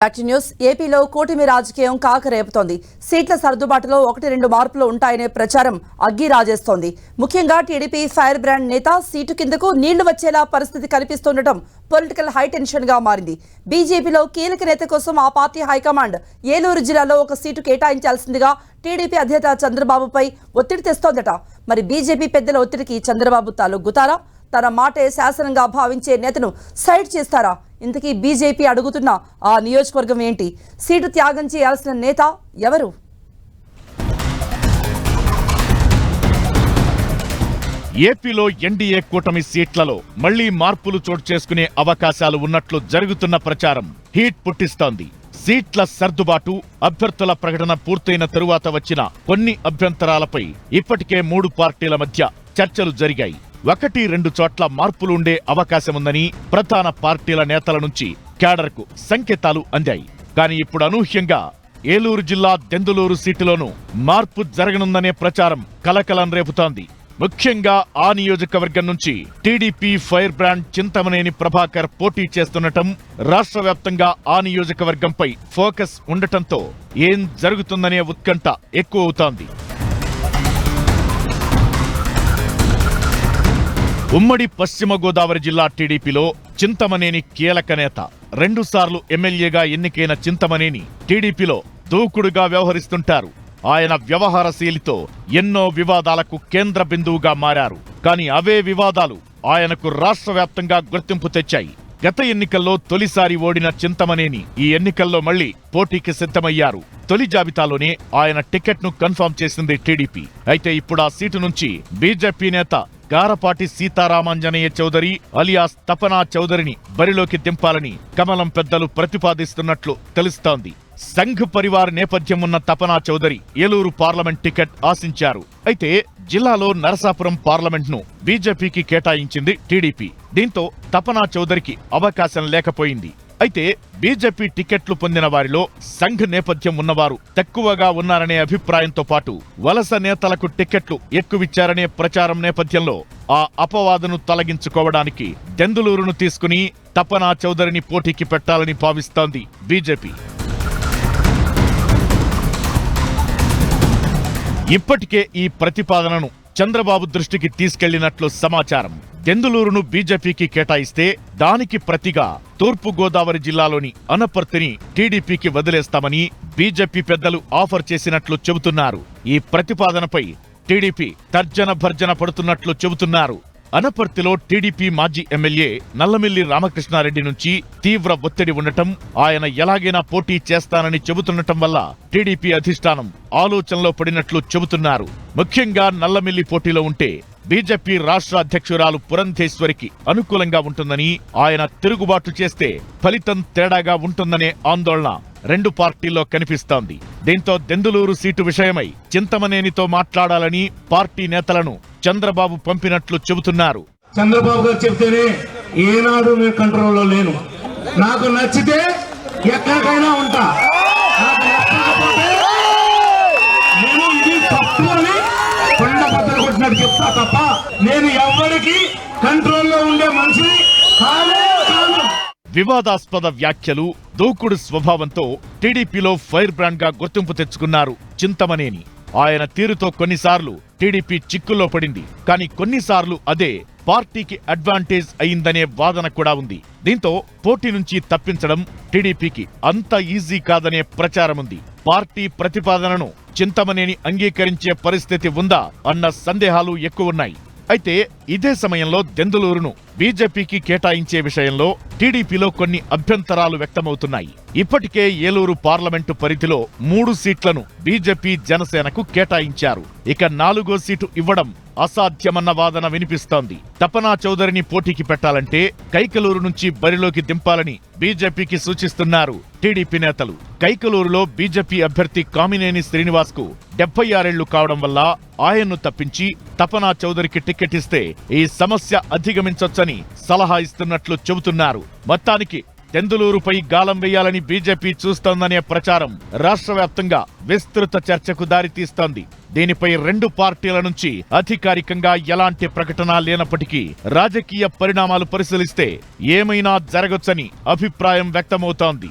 News ఏపీలో కూటమి రాజకీయం కాకరేపుతోంది. సీట్ల సర్దుబాటులో 1-2 మార్పులు ఉంటాయనే ప్రచారం అగ్గి రాజేస్తోంది. ముఖ్యంగా టీడీపీ ఫైర్ బ్రాండ్ నేత సీటు కిందకు నీళ్లు వచ్చేలా పరిస్థితి కనిపిస్తుండటం పొలిటికల్ హైటెన్షన్ గా మారింది. బీజేపీలో కీలక నేత కోసం ఆ పార్టీ హైకమాండ్ ఏలూరు జిల్లాలో ఒక సీటు కేటాయించాల్సిందిగా టీడీపీ అధినేత చంద్రబాబుపై ఒత్తిడి తెస్తోందట. మరి బీజేపీ పెద్దల ఒత్తిడికి చంద్రబాబు తాలొగ్గుతారా? తన మాటే శాసనంగా భావించే నేతను సైడ్ చేస్తారా? ఇంతకీ బీజేపీ అడుగుతున్న ఆ నియోజకవర్గం ఏంటి? సీటు త్యాగం చేయాల్సిన నేత ఎవరు? ఏపీలో ఎన్డీఏ కూటమి సీట్లలో మళ్లీ మార్పులు చోటు చేసుకునే అవకాశాలు ఉన్నట్లు జరుగుతున్న ప్రచారం హీట్ పుట్టిస్తోంది. సీట్ల సర్దుబాటు, అభ్యర్థుల ప్రకటన పూర్తయిన తరువాత వచ్చిన కొన్ని అభ్యంతరాలపై ఇప్పటికే 3 పార్టీల మధ్య చర్చలు జరిగాయి. 1-2 చోట్ల మార్పులు ఉండే అవకాశముందని ప్రధాన పార్టీల నేతల నుంచి క్యాడర్కు సంకేతాలు అందాయి. కానీ ఇప్పుడు అనూహ్యంగా ఏలూరు జిల్లా దెందులూరు సీటులోనూ మార్పు జరగనుందనే ప్రచారం కలకలం రేపుతోంది. ముఖ్యంగా ఆ నియోజకవర్గం నుంచి TDP fire brand Chintamaneni Prabhakar పోటీ చేస్తుండటం, రాష్ట్ర వ్యాప్తంగా ఆ నియోజకవర్గంపై ఫోకస్ ఉండటంతో ఏం జరుగుతుందనే ఉత్కంఠ ఎక్కువ అవుతోంది. ఉమ్మడి పశ్చిమ గోదావరి జిల్లా టీడీపీలో చింతమనేని కీలక నేత. 2 సార్లు ఎమ్మెల్యేగా ఎన్నికైన చింతమనేని టీడీపీలో దూకుడుగా వ్యవహరిస్తుంటారు. ఆయన వ్యవహార శైలితో ఎన్నో వివాదాలకు కేంద్ర బిందువుగా మారారు. కానీ అవే వివాదాలు ఆయనకు రాష్ట్ర వ్యాప్తంగా గుర్తింపు తెచ్చాయి. గత ఎన్నికల్లో తొలిసారి ఓడిన చింతమనేని ఈ ఎన్నికల్లో మళ్లీ పోటీకి సిద్ధమయ్యారు. తొలి జాబితాలోనే ఆయన టికెట్ను కన్ఫర్మ్ చేసింది టీడీపీ. అయితే ఇప్పుడు ఆ సీటు నుంచి బీజేపీ నేత గారపాటి సీతారామాంజనేయ చౌదరి అలియాస్ తపనా చౌదరిని బరిలోకి దింపాలని కమలం పెద్దలు ప్రతిపాదిస్తున్నట్లు తెలుస్తోంది. సంఘ్ పరివార్ నేపథ్యం ఉన్న తపనా చౌదరి ఏలూరు పార్లమెంట్ టికెట్ ఆశించారు. అయితే జిల్లాలో నరసాపురం పార్లమెంట్ను బీజేపీకి కేటాయించింది టీడీపీ. దీంతో తపనా చౌదరికి అవకాశం లేకపోయింది. అయితే బీజేపీ టికెట్లు పొందిన వారిలో సంఘ్ నేపథ్యం ఉన్నవారు తక్కువగా ఉన్నారనే అభిప్రాయంతో పాటు వలస నేతలకు టికెట్లు ఎక్కువిచ్చారనే ప్రచారం నేపథ్యంలో ఆ అపవాదును తొలగించుకోవడానికి దెందులూరును తీసుకుని తపనా చౌదరిని పోటీకి పెట్టాలని భావిస్తోంది బీజేపీ. ఇప్పటికే ఈ ప్రతిపాదనను చంద్రబాబు దృష్టికి తీసుకెళ్లినట్లు సమాచారం. దెందులూరును బీజేపీకి కేటాయిస్తే దానికి ప్రతిగా తూర్పు గోదావరి జిల్లాలోని అనపర్తిని టీడీపీకి వదిలేస్తామని బీజేపీ పెద్దలు ఆఫర్ చేసినట్లు చెబుతున్నారు. ఈ ప్రతిపాదనపై టీడీపీ తర్జన భర్జన పడుతున్నట్లు చెబుతున్నారు. అనపర్తిలో టీడీపీ మాజీ ఎమ్మెల్యే నల్లమిల్లి రామకృష్ణారెడ్డి నుంచి తీవ్ర ఒత్తిడి ఉండటం, ఆయన ఎలాగైనా పోటీ చేస్తానని చెబుతుండటం వల్ల టీడీపీ అధిష్టానం ఆలోచనలో పడినట్లు చెబుతున్నారు. ముఖ్యంగా నల్లమిల్లి పోటీలో ఉంటే బీజేపీ రాష్ట్ర అధ్యక్షురాలు పురంధేశ్వరికి అనుకూలంగా ఉంటుందని, ఆయన తిరుగుబాటు చేస్తే ఫలితం తేడాగా ఉంటుందనే ఆందోళన 2 పార్టీల్లో కనిపిస్తోంది. దీంతో దెందులూరు సీటు విషయమై చింతమనేనితో మాట్లాడాలని పార్టీ నేతలను చంద్రబాబు పంపినట్లు చెబుతున్నారు. చంద్రబాబు గారు చెప్తేనే ఏనాడు నేను కంట్రోల్లో లేను. నాకు నచ్చితే ఎక్కడికైనా ఉంటా. నేను ఇది తప్పు అని కొండ బద్దలు కొట్టినట్టు చెప్తా తప్ప నేను ఎవరికి కంట్రోల్లో ఉండే మనిషిని కానే కాను. వివాదాస్పద వ్యాఖ్యలు, దూకుడు స్వభావంతో టీడీపీలో ఫైర్ బ్రాండ్ గా గుర్తింపు తెచ్చుకున్నారు చింతమనేని. ఆయన తీరుతో కొన్నిసార్లు టీడీపీ చిక్కుల్లో పడింది. కానీ కొన్నిసార్లు అదే పార్టీకి అడ్వాంటేజ్ అయిందనే వాదన కూడా ఉంది. దీంతో పోటీ నుంచి తప్పించడం టీడీపీకి అంత ఈజీ కాదనే ప్రచారముంది. పార్టీ ప్రతిపాదనను చింతమనేని అంగీకరించే పరిస్థితి ఉందా అన్న సందేహాలు ఎక్కువున్నాయి. అయితే ఇదే సమయంలో దెందులూరును బీజేపీకి కేటాయించే విషయంలో టీడీపీలో కొన్ని అభ్యంతరాలు వ్యక్తమవుతున్నాయి. ఇప్పటికే ఏలూరు పార్లమెంటు పరిధిలో 3 సీట్లను బీజేపీ జనసేనకు కేటాయించారు. ఇక 4వ సీటు ఇవ్వడం అసాధ్యమన్న వాదన వినిపిస్తోంది. తపనా చౌదరిని పోటీకి పెట్టాలంటే కైకలూరు నుంచి బరిలోకి దింపాలని బీజేపీకి సూచిస్తున్నారు టీడీపీ నేతలు. కైకలూరులో బీజేపీ అభ్యర్థి కామినేని శ్రీనివాస్ కు 76 ఏళ్లు కావడం వల్ల ఆయన్ను తప్పించి తపనా చౌదరికి టికెట్ ఇస్తే ఈ సమస్య అధిగమించొచ్చని సలహా ఇస్తున్నట్లు చెబుతున్నారు. మొత్తానికి దెందులూరుపై గాలం వేయాలని బీజేపీ చూస్తోందనే ప్రచారం రాష్ట్ర వ్యాప్తంగా విస్తృత చర్చకు దారితీస్తోంది. దీనిపై 2 పార్టీల నుంచి అధికారికంగా ఎలాంటి ప్రకటన లేనప్పటికీ రాజకీయ పరిణామాలు పరిశీలిస్తే ఏమైనా జరగొచ్చని అభిప్రాయం వ్యక్తమవుతోంది.